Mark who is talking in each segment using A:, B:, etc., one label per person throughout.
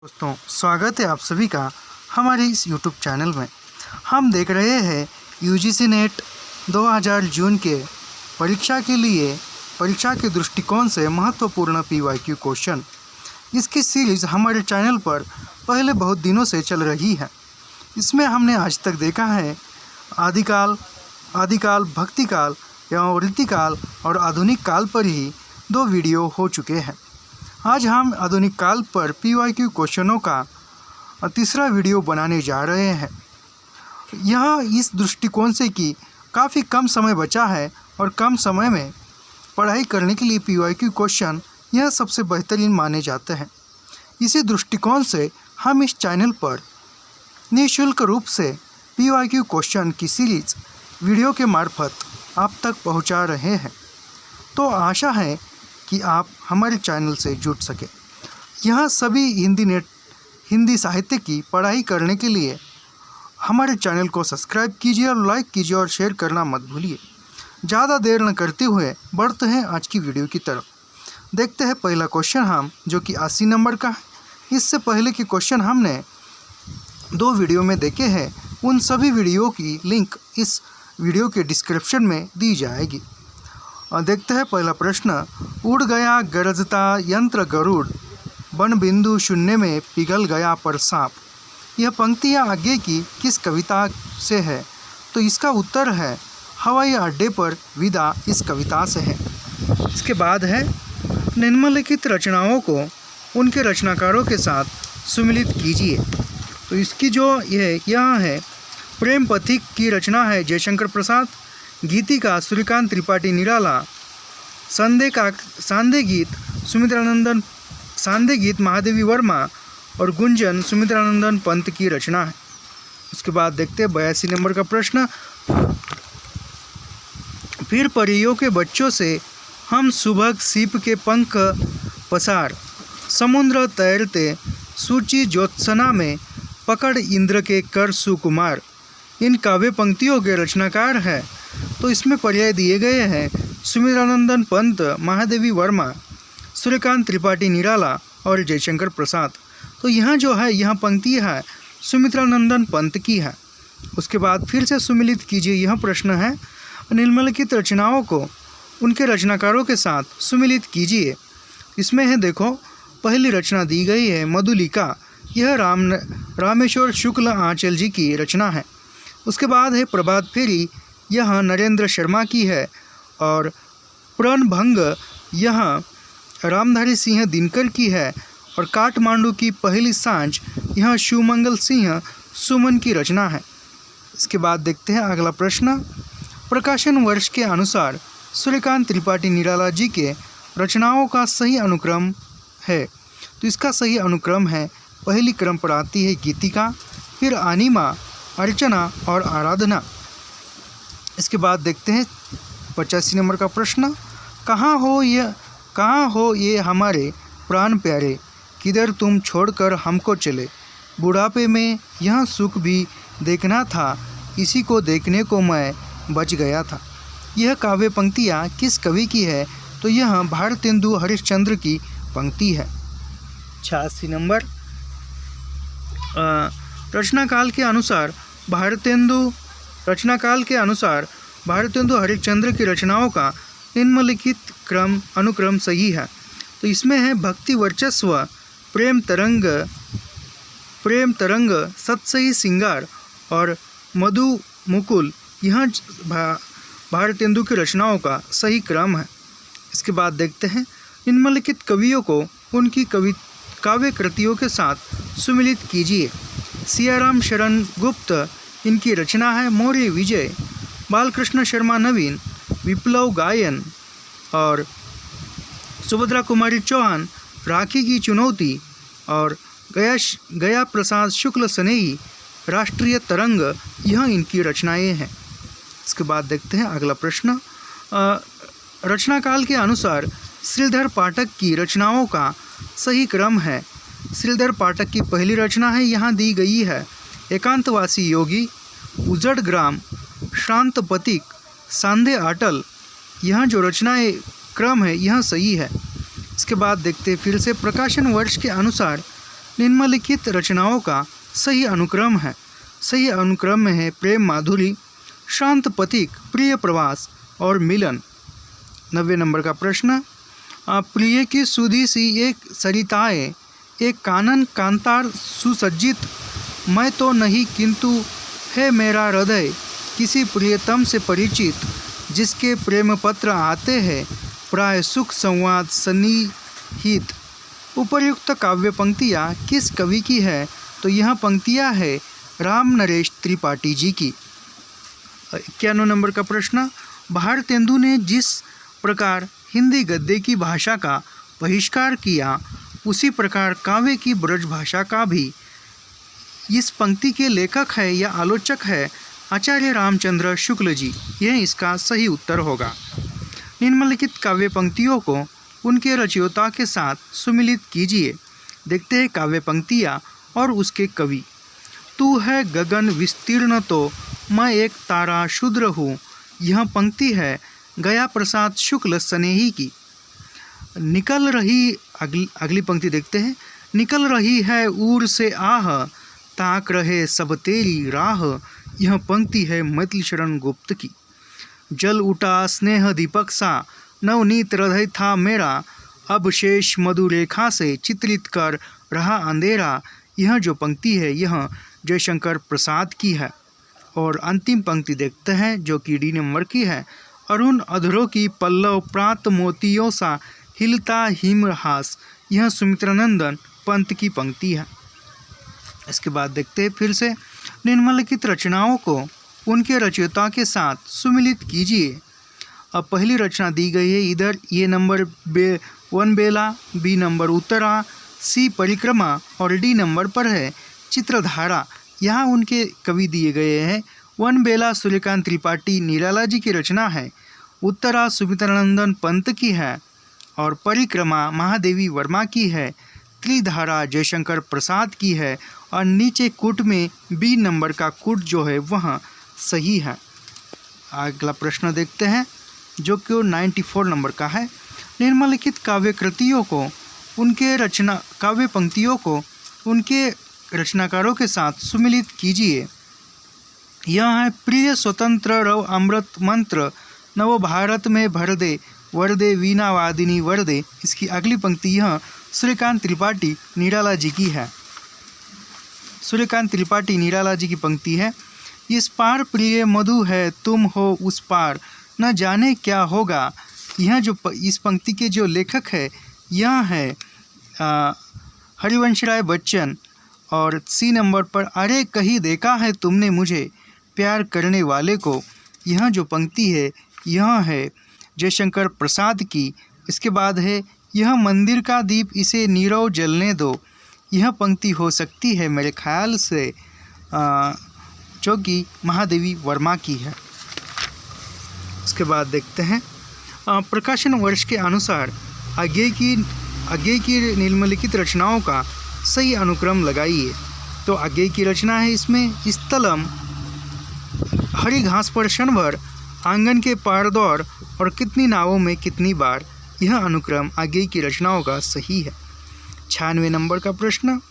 A: दोस्तों, स्वागत है आप सभी का हमारे इस YouTube चैनल में। हम देख रहे हैं UGC नेट 2000 जून के परीक्षा के लिए परीक्षा के दृष्टिकोण से महत्वपूर्ण PYQ क्वेश्चन। इसकी सीरीज़ हमारे चैनल पर पहले बहुत दिनों से चल रही है। इसमें हमने आज तक देखा है आदिकाल, भक्तिकाल एवं रीतिकाल और आधुनिक काल पर ही 2 वीडियो हो चुके हैं। आज हम आधुनिक काल पर PYQ क्वेश्चनों का तीसरा वीडियो बनाने जा रहे हैं। यह इस दृष्टिकोण से कि काफ़ी कम समय बचा है और कम समय में पढ़ाई करने के लिए PYQ क्वेश्चन यह सबसे बेहतरीन माने जाते हैं। इसी दृष्टिकोण से हम इस चैनल पर निःशुल्क रूप से PYQ क्वेश्चन की सीरीज़ वीडियो के मार्फत आप तक पहुंचा रहे हैं। तो आशा है कि आप हमारे चैनल से जुड़ सकें। यह सभी हिंदी साहित्य की पढ़ाई करने के लिए हमारे चैनल को सब्सक्राइब कीजिए और लाइक कीजिए और शेयर करना मत भूलिए। ज़्यादा देर न करते हुए बढ़ते हैं आज की वीडियो की तरफ। देखते हैं पहला क्वेश्चन हम जो कि 80 नंबर का है। इससे पहले के क्वेश्चन हमने 2 वीडियो में देखे हैं। उन सभी वीडियो की लिंक इस वीडियो के डिस्क्रिप्शन में दी जाएगी। और देखते हैं पहला प्रश्न। उड़ गया गरजता यंत्र गरुड़, बन बिंदु शून्य में पिघल गया पर सांप। यह पंक्तियाँ आगे की किस कविता से है? तो इसका उत्तर है हवाई अड्डे पर विदा इस कविता से है। इसके बाद है निम्नलिखित रचनाओं को उनके रचनाकारों के साथ सुमिलित कीजिए। तो इसकी जो यह है प्रेम पथिक की रचना है जयशंकर प्रसाद, गीतिका सूर्यकांत त्रिपाठी निराला, सांदे गीत महादेवी वर्मा और गुंजन सुमित्रानंदन पंत की रचना है। उसके बाद देखते हैं 82 नंबर का प्रश्न। फिर परियों के बच्चों से हम सुबह सीप के पंख पसार, समुद्र तैरते सूची ज्योत्सना में पकड़ इंद्र के कर सुकुमार। इन काव्य पंक्तियों के रचनाकार हैं। तो इसमें पर्याय दिए गए हैं सुमित्रानंदन पंत, महादेवी वर्मा, सूर्यकांत त्रिपाठी निराला और जयशंकर प्रसाद। तो यहाँ जो है यह पंक्ति है सुमित्रानंदन पंत की है। उसके बाद फिर से सुमिलित कीजिए। यह प्रश्न है निम्नलिखित रचनाओं को उनके रचनाकारों के साथ सुमिलित कीजिए। इसमें है देखो पहली रचना दी गई है मधुलिका। यह रामेश्वर शुक्ल आंचल जी की रचना है। उसके बाद है प्रभात फेरी, यह नरेंद्र शर्मा की है। और प्रणभंग यह रामधारी सिंह दिनकर की है। और काठमांडू की पहली सांझ यह शिवमंगल सिंह सुमन की रचना है। इसके बाद देखते हैं अगला प्रश्न। प्रकाशन वर्ष के अनुसार सूर्यकांत त्रिपाठी निराला जी के रचनाओं का सही अनुक्रम है। तो इसका सही अनुक्रम है, पहली क्रम पर आती है गीतिका, फिर अनिमा, अर्चना और आराधना। इसके बाद देखते हैं 85 नंबर का प्रश्न। कहाँ हो ये हमारे प्राण प्यारे, किधर तुम छोड़कर हमको चले। बुढ़ापे में यह सुख भी देखना था, इसी को देखने को मैं बच गया था। यह काव्य पंक्तियाँ किस कवि की है? तो यह भारतेंदु हरिश्चंद्र की पंक्ति है। 86 नंबर। रचनाकाल के अनुसार भारतेंदु हरिश्चंद्र की रचनाओं का निम्नलिखित अनुक्रम सही है। तो इसमें है भक्ति वर्चस्व, प्रेम तरंग, सत्सई सिंगार और मधु मुकुल। यह भारतेंदु की रचनाओं का सही क्रम है। इसके बाद देखते हैं निम्नलिखित कवियों को उनकी काव्य कृतियों के साथ सुमिलित कीजिए। सियाराम शरण गुप्त, इनकी रचना है मौर्य विजय। बालकृष्ण शर्मा नवीन, विप्लव गायन। और सुभद्रा कुमारी चौहान, राखी की चुनौती। और गया प्रसाद शुक्ल स्नेही, राष्ट्रीय तरंग। यह इनकी रचनाएं हैं। इसके बाद देखते हैं अगला प्रश्न। रचनाकाल के अनुसार श्रीधर पाठक की रचनाओं का सही क्रम है। श्रीधर पाठक की पहली रचना है, यहाँ दी गई है एकांतवासी योगी, उजड़ ग्राम, श्रांत पथिक, सांदे अटल। यह जो रचनाएं क्रम है यह सही है। इसके बाद देखते फिर से प्रकाशन वर्ष के अनुसार निम्नलिखित रचनाओं का सही अनुक्रम है। सही अनुक्रम में है प्रेम माधुरी, शांत पथिक, प्रिय प्रवास और मिलन। 90 नंबर का प्रश्न, प्रिय की सुधी सी एक सरिताएं, एक कानन कांतार सुसज्जित, मैं तो नहीं किंतु है मेरा हृदय किसी प्रियतम से परिचित, जिसके प्रेम पत्र आते हैं प्राय सुख संवाद सन्निहित। उपर्युक्त काव्य पंक्तियाँ किस कवि की है? तो यह पंक्तियाँ है राम नरेश त्रिपाठी जी की। 91 नंबर का प्रश्न, भारतेंदु ने जिस प्रकार हिंदी गद्य की भाषा का बहिष्कार किया, उसी प्रकार काव्य की ब्रज भाषा का भी। इस पंक्ति के लेखक है या आलोचक है आचार्य रामचंद्र शुक्ल जी। यह इसका सही उत्तर होगा। निम्नलिखित काव्य पंक्तियों को उनके रचयिता के साथ सुमिलित कीजिए। देखते हैं काव्य पंक्तियाँ और उसके कवि। तू है गगन विस्तीर्ण तो मैं एक तारा शूद्र हूँ। यह पंक्ति है गया प्रसाद शुक्ल स्नेही की। निकल रही अगली पंक्ति देखते हैं। निकल रही है ऊर से आह, ताक रहे सब तेरी राह। यह पंक्ति है मैथिली शरण गुप्त की। जल उठा स्नेह दीपक सा, नवनीत हृदय था मेरा, अब शेष मधुरेखा से चित्रित कर रहा अंधेरा। यह जो पंक्ति है यह जयशंकर प्रसाद की है। और अंतिम पंक्ति देखते हैं जो कि डी नंबर की है। अरुण अधरों की पल्लव प्रात मोतियों सा हिलता हिमहास। यह सुमित्रानंदन पंत की पंक्ति है। इसके बाद देखते हैं फिर से। निम्नलिखित रचनाओं को उनके रचयिता के साथ सुमिलित कीजिए। अब पहली रचना दी गई है इधर, ये नंबर वन बेला, बी नंबर उत्तरा, सी परिक्रमा और डी नंबर पर है चित्रधारा। यहाँ उनके कवि दिए गए हैं। वन बेला सूर्यकांत त्रिपाठी निराला जी की रचना है, उत्तरा सुमित्रानंदन पंत की है और परिक्रमा महादेवी वर्मा की है, त्रिधारा जयशंकर प्रसाद की है और नीचे कूट में बी नंबर का कूट जो है वह सही है। अगला प्रश्न देखते हैं जो कि 94 नंबर का है। निम्नलिखित काव्य कृतियों को उनके काव्य पंक्तियों को उनके रचनाकारों के साथ सुमिलित कीजिए। यह है प्रिय स्वतंत्र रव अमृत मंत्र, नव भारत में भर दे वरदे वीणा वादिनी वरदे। इसकी अगली पंक्ति यह सूर्यकांत त्रिपाठी निराला जी की है। सूर्यकांत त्रिपाठी निराला जी की पंक्ति है। इस पार प्रिय मधु है तुम हो उस पार, न जाने क्या होगा। यह जो इस पंक्ति के जो लेखक है यह है हरिवंश राय बच्चन। और सी नंबर पर अरे कहीं देखा है तुमने मुझे प्यार करने वाले को। यह जो पंक्ति है यह है जयशंकर प्रसाद की। इसके बाद है यह मंदिर का दीप इसे नीरव जलने दो। यह पंक्ति हो सकती है मेरे ख्याल से जो कि महादेवी वर्मा की है। उसके बाद देखते हैं प्रकाशन वर्ष के अनुसार आगे की निम्नलिखित रचनाओं का सही अनुक्रम लगाइए। तो आगे की रचना है इसमें स्थलम, हरी घास पर क्षण भर, आंगन के पार दौर और कितनी नावों में कितनी बार। यह अनुक्रम आगे की रचनाओं का सही है। 96 नंबर का प्रश्न,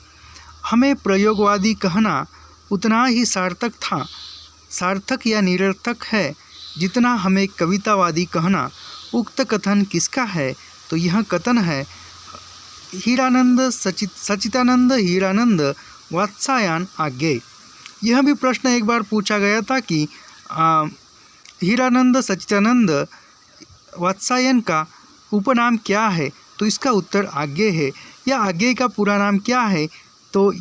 A: हमें प्रयोगवादी कहना उतना ही सार्थक या निरर्थक है जितना हमें कवितावादी कहना। उक्त कथन किसका है? तो यह कथन है हीरानंद सचितानंद हीरानंद वात्सायन आज्ञे। यह भी प्रश्न एक बार पूछा गया था कि हीरानंद सचितानंद वात्सायन का उपनाम क्या है? तो इसका उत्तर आज्ञे है। या आज्ञे का पूरा नाम क्या है? तो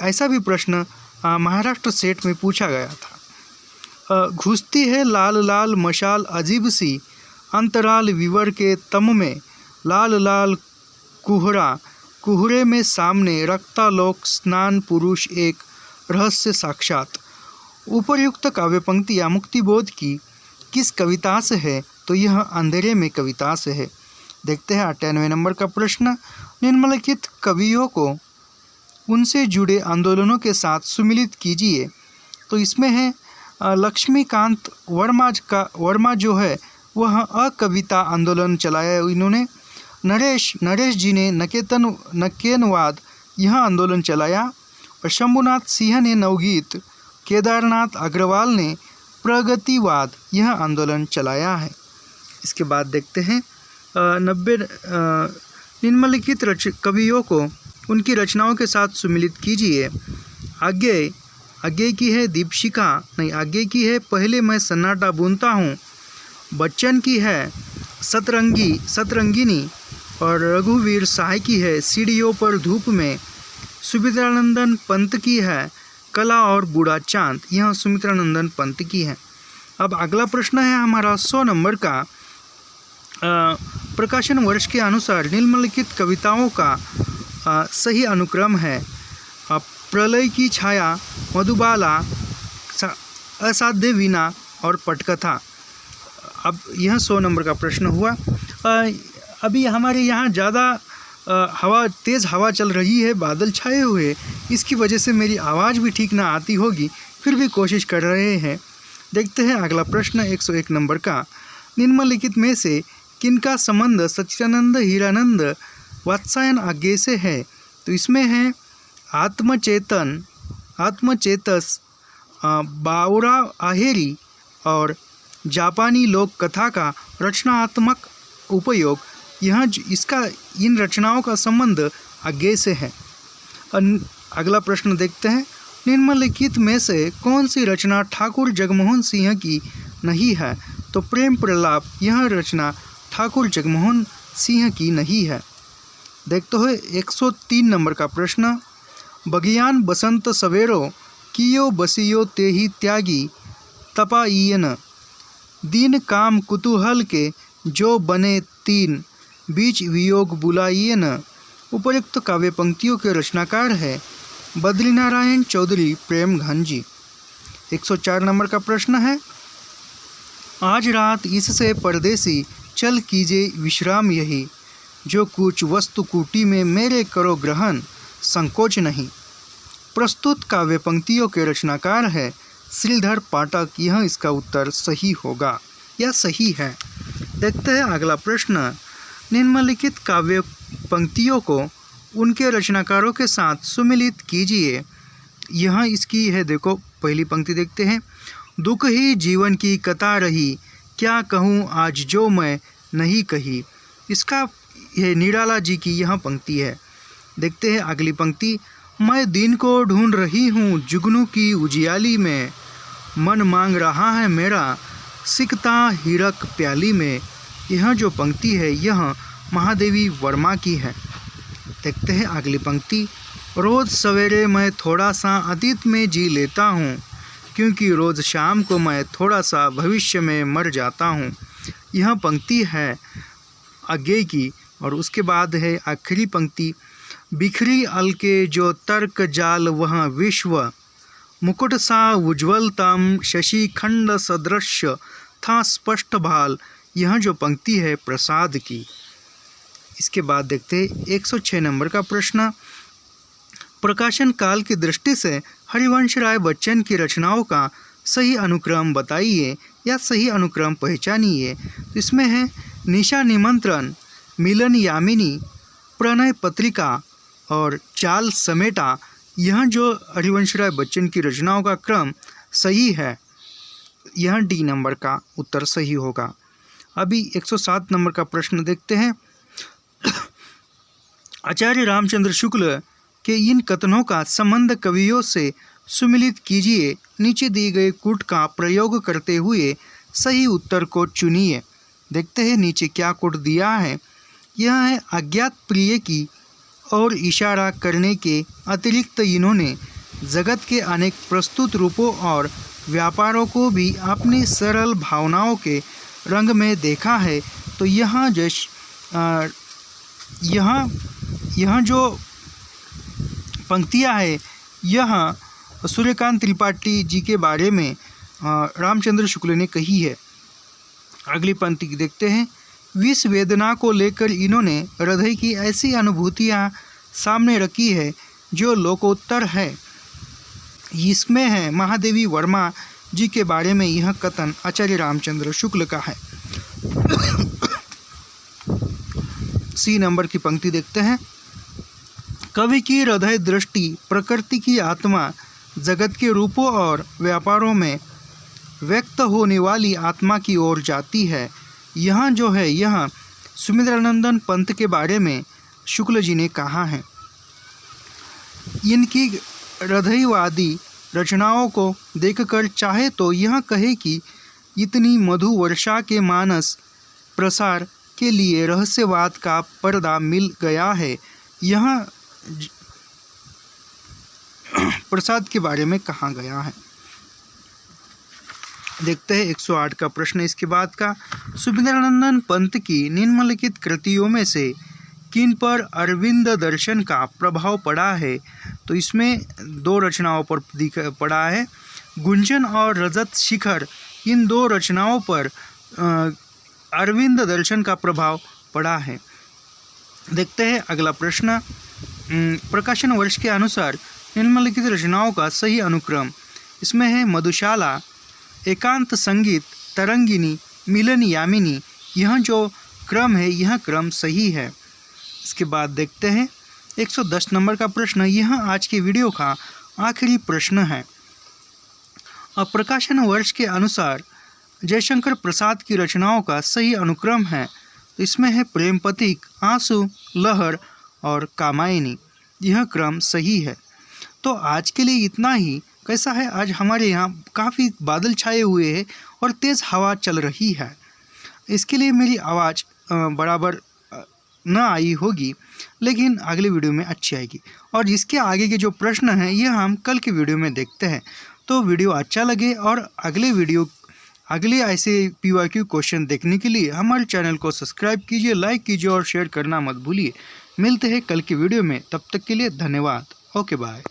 A: ऐसा भी प्रश्न महाराष्ट्र सेट में पूछा गया था। घुसती है लाल लाल मशाल अजीब सी, अंतराल विवर के तम में, लाल लाल कुहरे में सामने, रक्ता लोक स्नान पुरुष एक रहस्य साक्षात। उपर्युक्त काव्य पंक्तियाँ मुक्तिबोध की किस कविता से है? तो यह अंधेरे में कविता से है। देखते हैं 98 नंबर का प्रश्न, निम्नलिखित कवियों को उनसे जुड़े आंदोलनों के साथ सुमिलित कीजिए। तो इसमें है लक्ष्मीकांत वर्मा जो है वह अकविता आंदोलन चलाया इन्होंने। नरेश जी ने नकेनवाद यह आंदोलन चलाया और शंभुनाथ सिंह ने नवगीत, केदारनाथ अग्रवाल ने प्रगतिवाद यह आंदोलन चलाया है। इसके बाद देखते हैं 90 निम्नलिखित कवियों को उनकी रचनाओं के साथ सुमिलित कीजिए। आगे की है दीपशिखा, नहीं आगे की है पहले मैं सन्नाटा बुनता हूँ। बच्चन की है सतरंगिनी और रघुवीर साय की है सीढ़ियों पर धूप में। सुमित्रानंदन पंत की है कला और बूढ़ा चांद, यह सुमित्रानंदन पंत की है। अब अगला प्रश्न है हमारा 100 नंबर का। प्रकाशन वर्ष के अनुसार निम्नलिखित कविताओं का सही अनुक्रम है। प्रलय की छाया, मधुबाला, असाध्य वीणा और पटकथा। अब यह 100 नंबर का प्रश्न हुआ। अभी हमारे यहाँ ज़्यादा तेज़ हवा चल रही है, बादल छाए हुए, इसकी वजह से मेरी आवाज़ भी ठीक ना आती होगी, फिर भी कोशिश कर रहे हैं। देखते हैं अगला प्रश्न 101 नंबर का। निम्नलिखित में से किनका संबंध सच्चिदानंद हीरानंद वात्सायन आगे से है? तो इसमें है आत्मचेतस, बावरा आहेरी और जापानी लोक कथा का रचनात्मक उपयोग। इन रचनाओं का संबंध आगे से है। अगला प्रश्न देखते हैं। निम्नलिखित में से कौन सी रचना ठाकुर जगमोहन सिंह की नहीं है? तो प्रेम प्रलाप, यह रचना ठाकुर जगमोहन सिंह की नहीं है। देखते हो 103 नंबर का प्रश्न। बगियान बसंत सवेरो, कियो बसियो तेहि त्यागी, तपाइयन, दीन काम कुतूहल के जो बने तीन, बीच वियोग बुलाइयन। उपर्युक्त काव्य पंक्तियों के रचनाकार है बद्रीनारायण चौधरी प्रेमघन जी। 104 नंबर का प्रश्न है। आज रात इससे परदेसी, चल कीजिए विश्राम यही, जो कुछ वस्तु कूटी में मेरे करो ग्रहण, संकोच नहीं। प्रस्तुत काव्य पंक्तियों के रचनाकार है श्रीधर पाठक, यह इसका उत्तर सही होगा या सही है। देखते हैं अगला प्रश्न। निम्नलिखित काव्य पंक्तियों को उनके रचनाकारों के साथ सुमिलित कीजिए। यह इसकी है, देखो पहली पंक्ति देखते हैं। दुख ही जीवन की कथा रही, क्या कहूँ आज जो मैं नहीं कही। इसका यह निराला जी की यह पंक्ति है। देखते हैं अगली पंक्ति। मैं दिन को ढूंढ रही हूँ जुगनू की उजियाली में, मन मांग रहा है मेरा सिकता हीरक प्याली में। यह जो पंक्ति है यह महादेवी वर्मा की है। देखते हैं अगली पंक्ति। रोज़ सवेरे मैं थोड़ा सा अतीत में जी लेता हूँ, क्योंकि रोज़ शाम को मैं थोड़ा सा भविष्य में मर जाता हूँ। यह पंक्ति है आगे की। और उसके बाद है आखिरी पंक्ति। बिखरी अलके जो तर्क जाल वह विश्व, मुकुट सा उज्ज्वलतम शशि खंड सदृश था स्पष्ट भाल। यह जो पंक्ति है प्रसाद की। इसके बाद देखते हैं 106 नंबर का प्रश्न। प्रकाशन काल की दृष्टि से हरिवंश राय बच्चन की रचनाओं का सही अनुक्रम बताइए या सही अनुक्रम पहचानिए। तो इसमें है निशा निमंत्रण, मिलन यामिनी, प्रणय पत्रिका और चाल समेटा। यह जो हरिवंश राय बच्चन की रचनाओं का क्रम सही है, यह डी नंबर का उत्तर सही होगा। अभी 107 नंबर का प्रश्न देखते हैं। आचार्य रामचंद्र शुक्ल के इन कथनों का संबंध कवियों से सुमिलित कीजिए। नीचे दिए गए कूट का प्रयोग करते हुए सही उत्तर को चुनिए। देखते हैं नीचे क्या कूट दिया है। यह है अज्ञात प्रिय की और इशारा करने के अतिरिक्त इन्होंने जगत के अनेक प्रस्तुत रूपों और व्यापारों को भी अपनी सरल भावनाओं के रंग में देखा है। तो यहाँ जो पंक्तियाँ है यह सूर्यकांत त्रिपाठी जी के बारे में रामचंद्र शुक्ल ने कही है। अगली पंक्ति देखते हैं। विष वेदना को लेकर इन्होंने हृदय की ऐसी अनुभूतियाँ सामने रखी है जो लोकोत्तर है। इसमें है महादेवी वर्मा जी के बारे में यह कथन आचार्य रामचंद्र शुक्ल का है। सी नंबर की पंक्ति देखते हैं। कवि की हृदय दृष्टि प्रकृति की आत्मा, जगत के रूपों और व्यापारों में व्यक्त होने वाली आत्मा की ओर जाती है। यहाँ जो है यह सुमित्रानंदन पंत के बारे में शुक्ल जी ने कहा है। इनकी हृदयवादी रचनाओं को देखकर चाहे तो यह कहे कि इतनी मधु वर्षा के मानस प्रसार के लिए रहस्यवाद का पर्दा मिल गया है। यह प्रसाद के बारे में कहा गया है। देखते हैं 108 का प्रश्न इसके बाद का। सुमित्रानंदन पंत की निम्नलिखित कृतियों में से किन पर अरविंद दर्शन का प्रभाव पड़ा है? तो इसमें दो रचनाओं पर पड़ा है, गुंजन और रजत शिखर। इन दो रचनाओं पर अरविंद दर्शन का प्रभाव पड़ा है। देखते हैं अगला प्रश्न। प्रकाशन वर्ष के अनुसार निम्नलिखित रचनाओं का सही अनुक्रम। इसमें है मधुशाला, एकांत संगीत, तरंगिनी, मिलन यामिनी। यह जो क्रम है यह क्रम सही है। इसके बाद देखते हैं 110 नंबर का प्रश्न। यह आज की वीडियो का आखिरी प्रश्न है। अब प्रकाशन वर्ष के अनुसार जयशंकर प्रसाद की रचनाओं का सही अनुक्रम है। तो इसमें है प्रेम पथिक, आंसू, लहर और कामायनी। यह क्रम सही है। तो आज के लिए इतना ही। कैसा है, आज हमारे यहाँ काफ़ी बादल छाए हुए हैं और तेज़ हवा चल रही है। इसके लिए मेरी आवाज़ बराबर न आई होगी, लेकिन अगले वीडियो में अच्छी आएगी। और इसके आगे के जो प्रश्न हैं ये हम कल के वीडियो में देखते हैं। तो वीडियो अच्छा लगे और अगले ऐसे PYQ क्वेश्चन देखने के लिए हमारे चैनल को सब्सक्राइब कीजिए, लाइक कीजिए और शेयर करना मत भूलिए। मिलते हैं कल की वीडियो में, तब तक के लिए धन्यवाद। Okay bye.